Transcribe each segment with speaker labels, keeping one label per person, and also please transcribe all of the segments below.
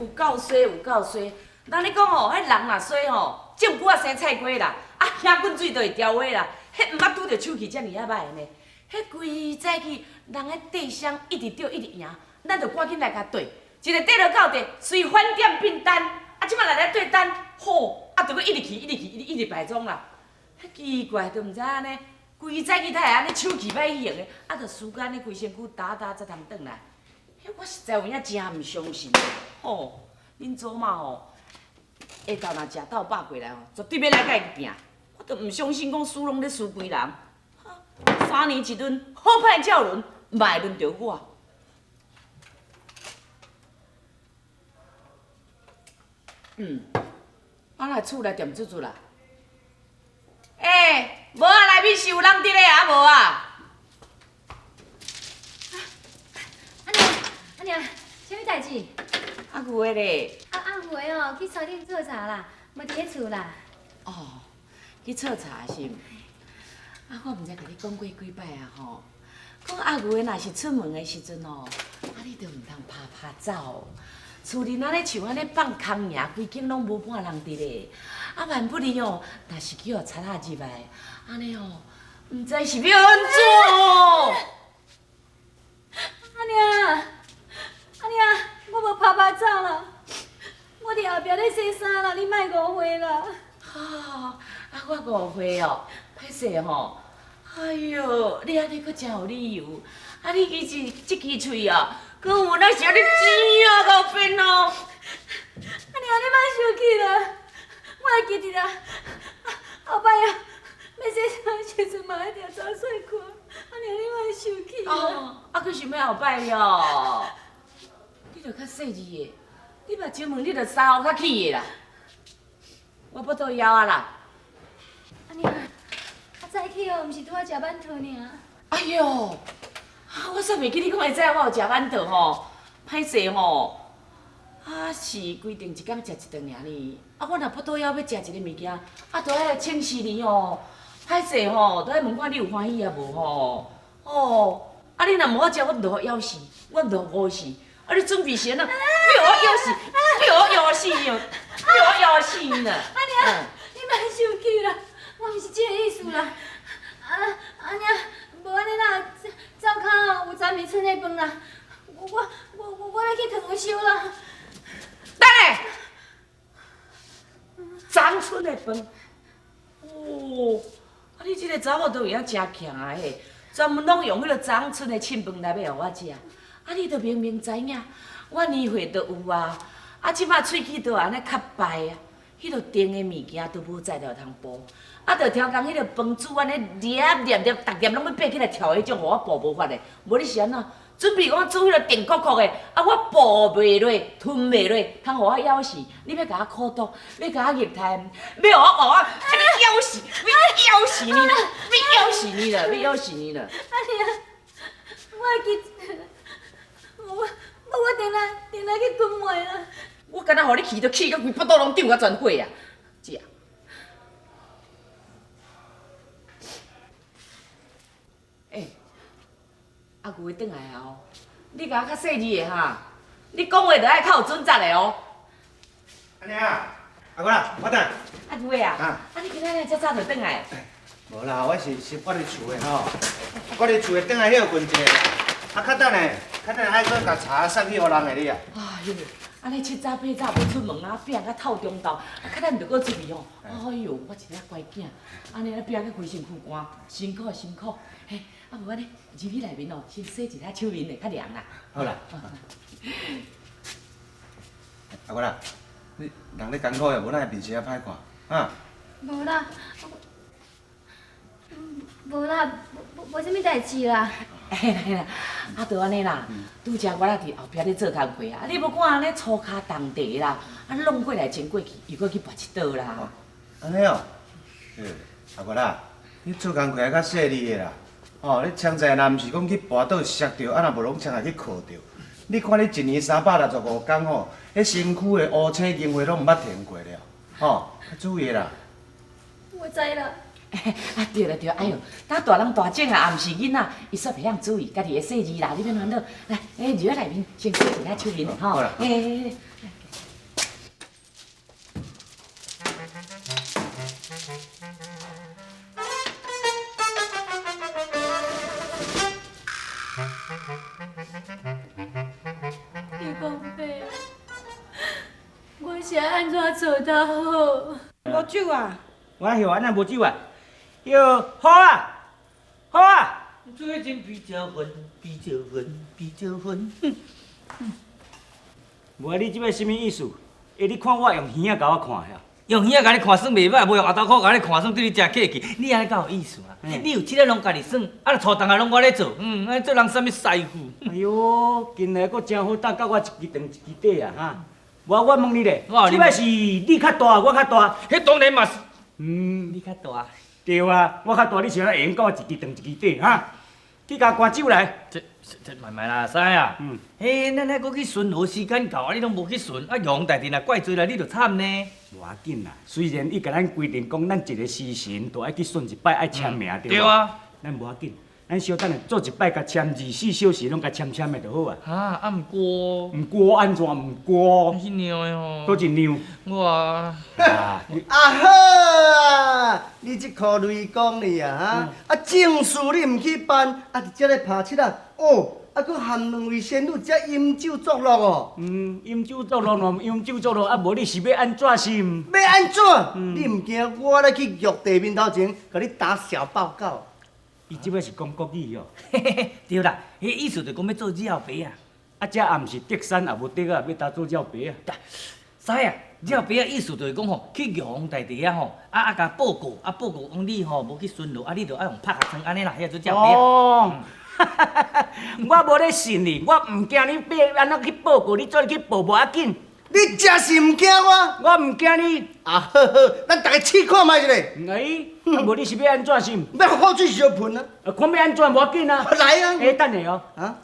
Speaker 1: 有够衰，有够衰。人咧讲吼，迄人若衰吼，种久啊生菜瓜啦，啊兄滚水就会掉花啦。迄毋捌拄着手气遮尔啊歹呢。迄规早起人咧缀双一直对一直赢，咱就赶紧来甲对，一个缀落到底，随反点变单，啊即摆来对单，吼，啊就搁一直去，一直摆种啦。迄奇怪，都毋知影呢，规早起才会安尼手气歹用的，啊着时间咧规身躯打才通转来。迄我实在有影真毋相信，吼，恁祖妈吼。下昼若食到饱过来吼，绝对要来甲伊拼。我都毋相信讲输拢咧输规人。3年一轮，好歹照轮，嘛会轮到我。我来厝内店煮煮啦。无啊，内面是有人伫咧啊，无啊？
Speaker 2: 阿娘，啥物代志？
Speaker 1: 阿牛的咧。
Speaker 2: 阿梅哦，去餐厅做茶啦，无伫咧厝啦。
Speaker 1: 哦，去炒茶是。我毋知甲你讲过几摆啊吼，讲阿牛的若是出门的时阵哦，你着毋通拍走。厝里安尼像安尼放空尔，规间拢无半人伫咧。万不哩哦，若是去互贼仔入来，安尼哦，毋知是要安怎？
Speaker 2: 阿娘，我无拍走啦，我伫后壁咧洗衫啦，你莫误会啦。
Speaker 1: 我误会哦，歹势吼。哎哟，你安尼阁真有理由，你其实即支喙啊，阁有那是安尼尖啊到边哦。
Speaker 2: 阿娘，你莫生气啦，我会记得啦。后摆啊，要洗衫的时阵嘛一定早睡困。阿娘，你莫生气啦。
Speaker 1: 佫想要后摆了。你着较细致的，你目睭问你着三后较起的啦。我要倒枵啊啦。
Speaker 2: 阿娘，早起哦，毋是拄仔食馒头尔。
Speaker 1: 哎哟，我煞袂记你讲会知我有食馒头吼，歹势吼。是规定一工食一顿尔呢。我若不倒枵要食一个物件，就爱来请示你哦。歹势吼，都爱问看你有欢喜啊无吼。你若无我食，我就互枵死，我就饿死。你准备先啊，被我枵死，被我枵死哟，被我枵死呢。
Speaker 2: 阿娘，你莫生气啦，我毋是这个意思啦。阿娘，无安尼啦，灶骹有昨暝剩的饭啦，我来去烫收啦。
Speaker 1: 等下，昨春的饭，你这个查某都有影真强啊嘿，专门拢用迄个昨春的庆饭来要互我食。你都明明知影，我年岁都有啊，即摆喙齿都安尼较白啊，迄落甜的物件都无材料通补，着超工迄个饭煮安尼粒，逐粒拢要爬起来跳迄种，互我补无法的。无你是安怎？准备我煮迄个甜酷酷的，我补袂落，吞袂落，通互我枵死。你要甲我苦毒，要甲我虐待，要互我枵死，要枵死你了，要枵死你了，要枵死你了。
Speaker 2: 阿娘，我会记得。我定来去困袂啦。
Speaker 1: 我敢若互你气到气到规腹肚拢长甲全火啊！这。阿牛会转来啊！你甲我较细致的哈，你讲话就爱较有准则的哦。
Speaker 3: 安尼啊，阿哥啦，我等。
Speaker 1: 阿牛啊，你今仔日遮早就转来？
Speaker 3: 无啦，我是我伫厝的吼，我伫厝的转来休困一下。较等下，爱搁甲茶送去互人的你啊。
Speaker 1: 哎呦，安尼七早八早要出门啊，拼甲透中昼，较等就搁出去哦。哎呦，我一个乖囝，安尼拼甲规身躯汗，辛苦。嘿，无安尼入去内面哦，先洗一下手面的，较凉啦。
Speaker 3: 好啦。阿哥啦，你人咧艰苦的，无咱面色歹看，啊？
Speaker 2: 无啦，无啦，无啥物代志啦。
Speaker 1: 嘿啦，就安尼啦。拄则我伫后壁咧做工课啊，你无看安尼粗骹重地啦，弄过来前过去，又搁去跋一倒啦。
Speaker 3: 安尼哦，阿哥啦，你做工课较细腻的啦。你枪在若毋是讲去跋倒摔着，若无拢枪来去靠着。你看你一年365天吼，迄身躯的乌青经血拢毋捌停过了，较注意啦。
Speaker 2: 我知啦。
Speaker 1: 对了，哎呦，当大人大种啊，也毋是囡仔，伊煞袂晓注意，家己会细致啦，你免烦恼。来，入去内面先洗一下手面吼。
Speaker 3: 好啦。
Speaker 2: 是要安怎做才好？
Speaker 4: 无酒啊？
Speaker 5: 我晓安那无酒啊？哟，好啊，好啊！
Speaker 6: 最近比较混，比较混，比较混。
Speaker 5: 无你即摆什么意思？你看我用耳仔甲我看呀？
Speaker 6: 用耳仔甲你看算袂歹，无用后头壳甲你看算对你真客气。你安尼敢有意思啊？你有七个拢家己算，啊，厝当下拢我咧做，安做人啥物师傅？
Speaker 5: 哎哟，近来佫真好，等甲我一支长一支短啊哈！我问你咧，
Speaker 6: 我
Speaker 5: 即摆是你较大，我较大？
Speaker 6: 迄当然嘛是，
Speaker 5: 嗯，
Speaker 6: 你较大。
Speaker 5: 对啊，我较大，你想会用甲我一支长一支短哈？去甲灌酒来。
Speaker 6: 这慢慢啦，使啊。
Speaker 5: 嗯。
Speaker 6: 嘿，咱还佫去巡逻，时间到啊，你拢无去巡，啊，杨大弟若怪罪啦，你就惨呢。
Speaker 5: 无要紧啦，虽然伊甲咱规定讲，咱一个时辰都爱去巡一摆，爱签名对
Speaker 6: 对啊。
Speaker 5: 咱无要紧，咱小等下做一摆，甲签24小时拢甲签的就好啊。
Speaker 6: 啊，毋过，
Speaker 5: 毋过安怎毋过？
Speaker 6: 是娘的吼。
Speaker 5: 多一娘。
Speaker 6: 我啊。
Speaker 5: 啊，
Speaker 7: 好啊！你这颗雷公哩啊，啊正事你毋去办，啊伫遮咧拍七啊，哦，啊佫含两位仙女遮饮酒作乐哦。
Speaker 5: 饮酒作乐，饮酒作乐，啊无你是要安怎是？
Speaker 7: 要安怎？你毋惊我咧去玉帝面头前，甲你打小报告？
Speaker 5: 伊即摆是讲国语哦。
Speaker 6: 对啦，迄意思就讲要做绕白啊。
Speaker 5: 啊，遮也毋是德山，也无德啊，要搭做绕白啊。
Speaker 6: 知啊，绕白啊意思就是讲吼，去玉皇大帝啊吼，甲报告，报告讲你吼无去巡逻，你就爱用拍下床安尼啦，迄做绕白啊。
Speaker 5: 哦，我无咧信你，我毋惊你要安怎去报告，你做去报无要紧。
Speaker 7: 你真是毋惊我？
Speaker 5: 我毋惊你。
Speaker 7: 啊好好，咱大家试看卖一个。
Speaker 5: 哎，啊无你是要安怎是？
Speaker 7: 要好水烧喷啊！
Speaker 5: 看要安怎无要紧啊。
Speaker 7: 来啊！
Speaker 5: 哎，等下哦。
Speaker 7: 啊，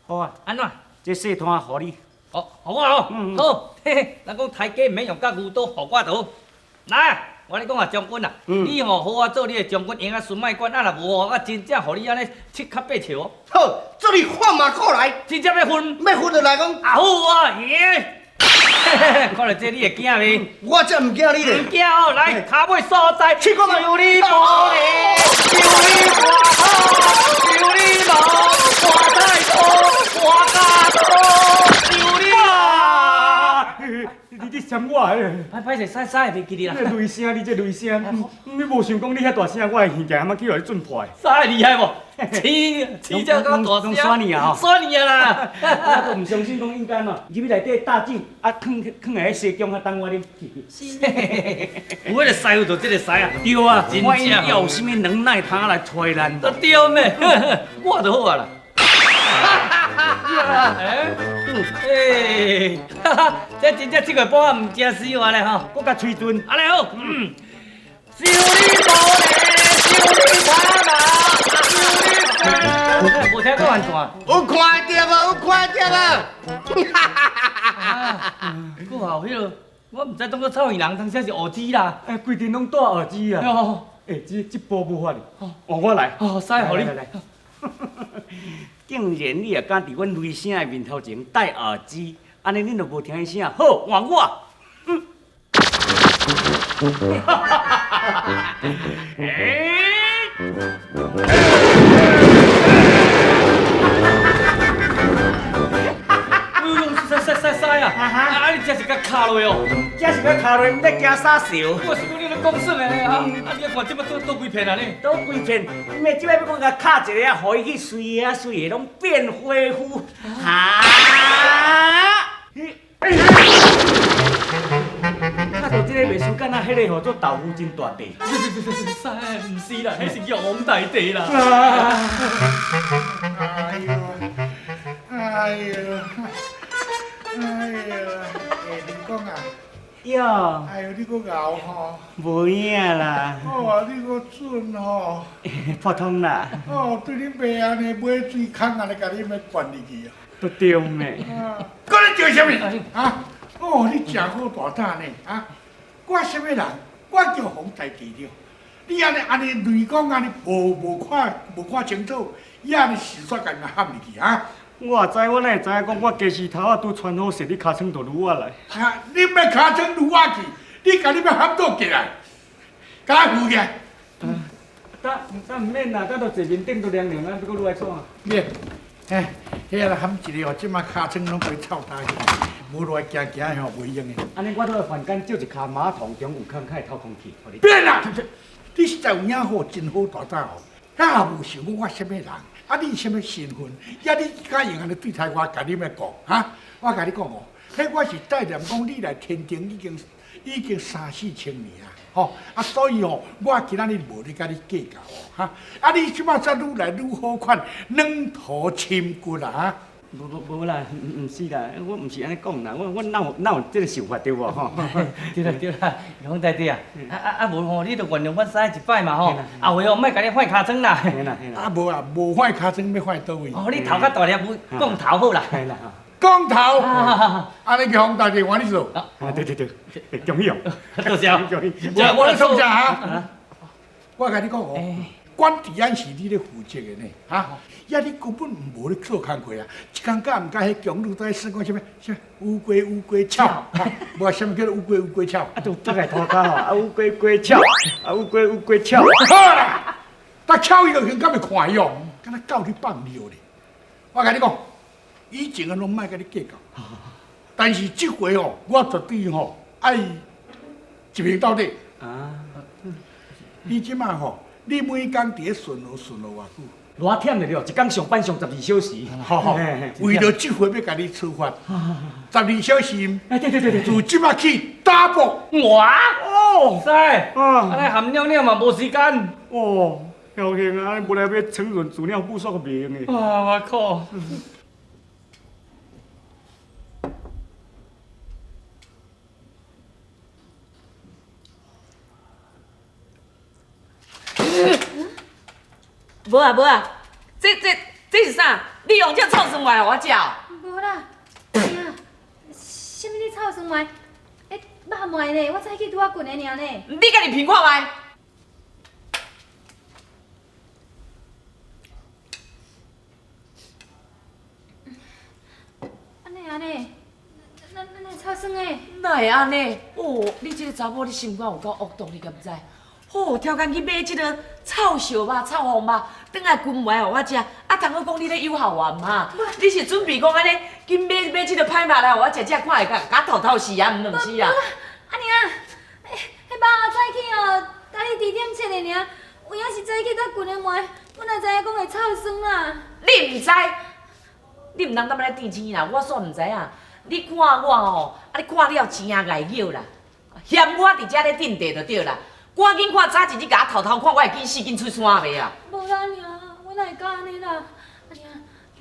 Speaker 5: 好啊，
Speaker 6: 安怎？
Speaker 5: 这细摊互你。
Speaker 6: 哦，互我哦。好，嘿嘿，咱讲抬价毋免用甲牛刀，互我就好。来，我咧讲啊，将军啊，你吼好我做你的将军，用啊顺卖官，啊若无我真正互你安尼七磕八笑哦。
Speaker 7: 好，做你放马过来，
Speaker 6: 真正要分？
Speaker 7: 要分就来讲。
Speaker 6: 啊好啊，耶！看到这你会惊未？
Speaker 7: 我才毋惊你咧。
Speaker 6: 唔惊哦，来骹尾所在，
Speaker 7: 去看
Speaker 6: 有你无哩，有你大好，有你无，花太多，花甲多，有你啊！
Speaker 5: 你闪我诶！
Speaker 6: 歹势，使袂记你啦。
Speaker 5: 你雷声，你这雷声，你无想讲你遐大声，我的耳镜还叫你准破的。
Speaker 6: 使厉害无？起只到大声。
Speaker 5: 耍你啊！
Speaker 6: 耍你啊啦！
Speaker 5: 我都唔相信讲应该喏，入去内底打酒，啊，放下迄西姜，啊，等我啉。
Speaker 6: 有迄个师傅就即个师啊。
Speaker 5: 对啊，
Speaker 6: 真
Speaker 5: 我因
Speaker 6: 正
Speaker 5: 有啥物能耐他来揣咱？
Speaker 6: 都对咩？我就好啊啦。哎，这真正7月半唔正死我咧吼，
Speaker 5: 我甲吹准。
Speaker 6: 安尼好，小你无咧，小你他嘛，无听讲安怎？
Speaker 7: 有看到啊，有看到啊！
Speaker 6: 佫好迄落，我毋知当作草耳人，当时是蚵仔啦。
Speaker 5: 哎，规定拢戴耳机啊！
Speaker 6: 哦，
Speaker 5: 哎，这波无法哩。哦，我来。
Speaker 6: 哦，使互你。
Speaker 5: 来。竟然你也敢伫阮雷声的面头前戴耳机，安尼恁就无听伊声。好，换我。
Speaker 6: 使啊！啊，你真是甲卡落哦！
Speaker 5: 这是要卡落，毋得惊啥笑？
Speaker 6: 我是讲你咧讲啥个啊？你看即摆倒几片啊你？
Speaker 5: 都规片，因为即摆要讲甲卡一个啊，互伊去水啊水的拢变恢复。哈！卡到即个袂输干那迄个号做豆腐真大地。
Speaker 6: 使毋是啦，迄是玉皇大帝啦。
Speaker 8: 哎呦，林公啊，
Speaker 5: 哟，
Speaker 8: 哎呦，你搁熬吼，
Speaker 5: 无影啦，
Speaker 8: 哦，你搁准吼，
Speaker 5: 普通啦，
Speaker 8: 哦，对恁爸安尼买水空安尼，甲你要灌入去啊，
Speaker 5: 都对咩？
Speaker 8: 搁咧做啥物？啊，哦，你真好大胆呢，啊，我什么人？我叫洪大帝了。你安尼雷公安尼无看清楚，伊安尼实说甲人喊入去啊？
Speaker 5: 我知，我哪会知影讲我家时头啊拄穿好势，你尻川就愈我来。
Speaker 8: 啊，你要尻川愈我去，你甲你要喊倒起来，甲我扶起来。
Speaker 5: 等毋免啦，等到坐面顶都凉凉啊，要搁愈来创啊。
Speaker 8: 免，哎，迄个喊一个哦，即马尻川拢会臭大去。无落来行行吼袂用的。
Speaker 5: 安尼我倒来凡间借一卡马桶中有空开透空气，互你。
Speaker 8: 变啦！你实在有影好，真好大胆哦。咱也无想讲我什么人，啊你什么身份，呀你敢用安尼对待我，甲你要讲哈？我甲你讲哦，迄我是代念讲你来天庭已经3、4千年啊，吼啊，所以哦，我今仔日无咧甲你计较哦，哈啊你即摆则愈来愈好款，软土深骨啦哈。
Speaker 5: 无啦，毋是啦，我毋是安尼讲啦，我哪有这个想法对无吼？
Speaker 6: 对啦对啦，洪大弟啊，无吼，你着原谅阮师一摆嘛吼，后回哦莫甲你换尻川啦。
Speaker 5: 嘿啦，
Speaker 8: 啊无啊，无换尻川要换倒位？
Speaker 6: 哦，你头较大粒，讲头好啦。
Speaker 5: 嘿啦，
Speaker 8: 光头，安尼叫洪大弟换你做。
Speaker 5: 对，中意哦，
Speaker 6: 多谢。
Speaker 8: 我咧创啥哈？我甲你讲哦，管治安是你咧负责的呢，哈。呀，你根本无咧做工课啊！一工甲毋甲迄强女在说讲什么乌龟翘，无什么叫做乌龟翘。
Speaker 5: 啊，都来涂骹吼，啊乌龟翘，啊乌龟翘。
Speaker 8: 好啦，但翘伊就先敢会看用，敢若狗去放尿咧。我甲你讲，以前啊拢莫甲你计较，但是即回哦，我绝对吼爱一平到底。
Speaker 5: 啊，
Speaker 8: 你即摆吼，你每工伫咧顺路偌久？
Speaker 5: 偌忝的了，一工上班上12小时。
Speaker 8: 好，为了即回要甲你处罚，12小时。
Speaker 5: 哎，对，
Speaker 8: 自即摆起 double。
Speaker 6: 我
Speaker 5: 哦，
Speaker 6: 师，安尼含尿尿嘛无时间。
Speaker 5: 哦，侥幸啊，本来要承认自尿不爽个袂用的。
Speaker 6: 啊，我靠！
Speaker 1: 无啊，这是啥？你用这臭酸丸我食？
Speaker 2: 无啦，哎呀，什么你臭酸糜？肉糜呢？我早起拄啊滚的尔呢。
Speaker 1: 你家己品看卖。
Speaker 2: 安尼，那臭酸的。
Speaker 1: 哪会安尼？哦，你这个查某，你心肝有够恶毒，你敢不知？哦，挑工去买这个臭烧肉、臭红肉，转来滚糜互我食。啊，通好讲你咧诱惑我嘛？你是准备讲安尼，紧买这个歹肉来互我食，才看会甲透透死啊，毋是啊？
Speaker 2: 阿娘，迄肉早起哦，家己2点切的尔，有影是早起才滚的糜，我哪知影讲会臭酸啦？
Speaker 1: 你毋知？你毋通当来垫钱啦，我煞毋知影。你看我吼，啊你看了钱啊碍咬啦，嫌我伫遮咧顶地就对啦。赶紧看早一日甲我偷偷看，我会紧死紧出山袂啊！
Speaker 2: 无啦娘，我哪会敢安尼啦？阿娘，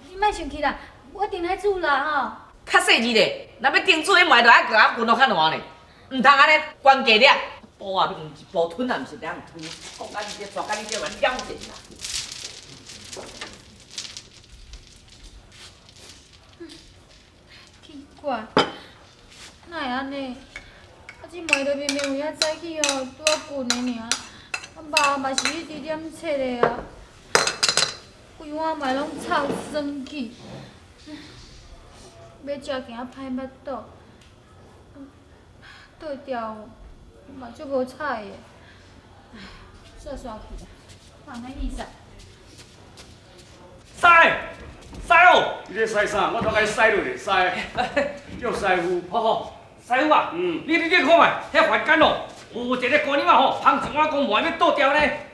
Speaker 2: 你莫生气啦，我定来煮啦吼。
Speaker 1: 较细日咧，若要顶煮迄糜，就爱甲我滚到较烂呢，毋通安尼关家了。煲啊，毋是煲吞啊，毋是这样吞，讲甲你这，抓甲你这，完了解啦。
Speaker 2: 奇怪，哪会安尼？啊，这糜就明明有影早起哦，拄啊滚的尔，啊肉嘛是迄2点切的啊，规碗糜拢臭酸去，要食惊歹腹肚，对调嘛足无彩的，煞煞去啦，看那意思。
Speaker 6: 师哦，
Speaker 5: 你咧使啥？我都甲你使落咧，使，叫师傅。
Speaker 6: 好，师傅啊，你看卖，遐凡间哦，有一个姑娘啊吼，捧一碗公糜要倒掉咧。